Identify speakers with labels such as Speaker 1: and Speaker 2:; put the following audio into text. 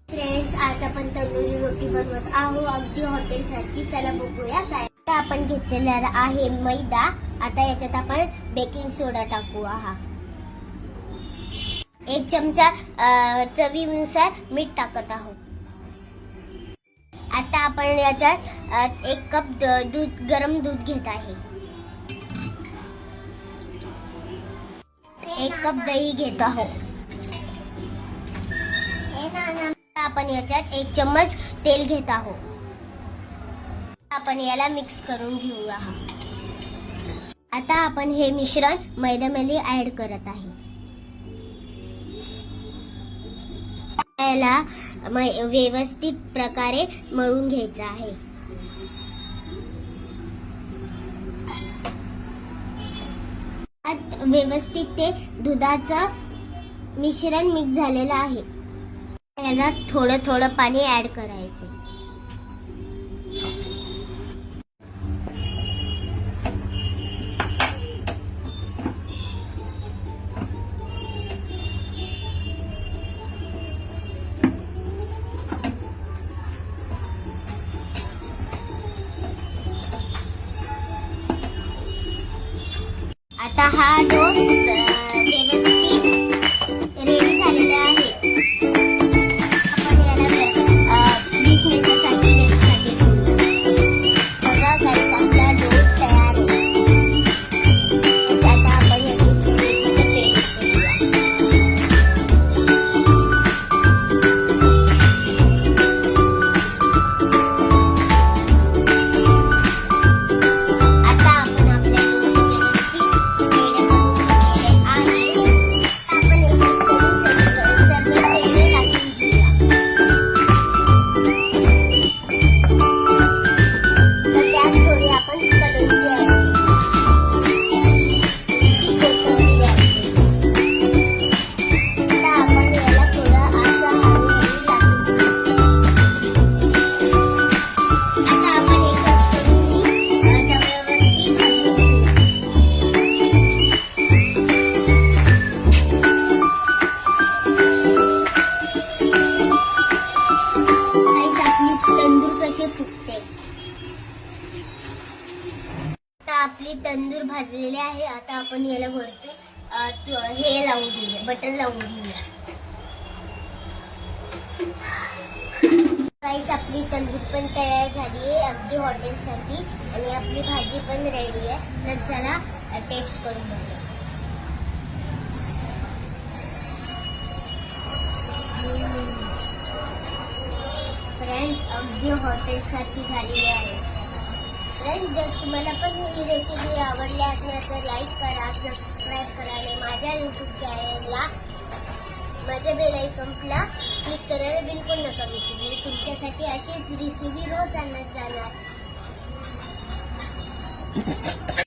Speaker 1: Friends, आज आपण तंदुरी रोटी बनवत आहोत, अगदी हॉटेल सारखी. चला बघूया काय. आपण घेतलेला आहे मैदा. आता याच्यात आपण बेकिंग सोडा टाकू. एक चमचा चवीनुसार मीठ टाकत आहोत. आता आपण याच्यात 1 कप गरम दूध घेत आहे. 1 कप दही घेत आहोत. आपण याच्यात 1 चम्मच तेल घेत आहोत. आपण याला मिक्स करून घेऊया. आता आपण हे मिश्रण मैद्यामध्ये ऍड करत आहे. याला व्यवस्थित प्रकारे मळून घ्यायचं आहे. व्यवस्थित ते दुधाचं मिश्रण मिक्स झालेलं आहे. याला थोडं थोडं पाणी ऍड करायचं. आता हा डो व्यवस्थित रेडी झालेला आहे. आपण याला 20 मिनिटांसाठी रेस्टसाठी ठेवूया. बघा गाईस, आपला डो तयार आहे. आता आपण याची छोटी छोटी पेरी करूया. आता आपण आपल्या आपली तंदूर भाजलेली आहे. आता आपण याला वरतून हे लावून घेऊया, बटर लावून घेऊया. गाईस, आपली तंदूर पण तयार झाली आहे, अगदी हॉटेल सारखी. आणि आपली भाजी पण रेडी आहे. तर चला टेस्ट करून बघूया. फ्रेंड्स, अगदी हॉटेल सारखी झालेली आहे. फ्रेंड्स, जर तुम्हाला पण ही रेसिपी आवडली असेल तर लाईक करा, सबस्क्राईब करा आणि माझ्या यूट्यूब चॅनलला माझ्या बेल आयकॉनला क्लिक करायला बिलकुल नका विसरू. मी तुमच्यासाठी अशी रेसिपी रोज आणत जाणार.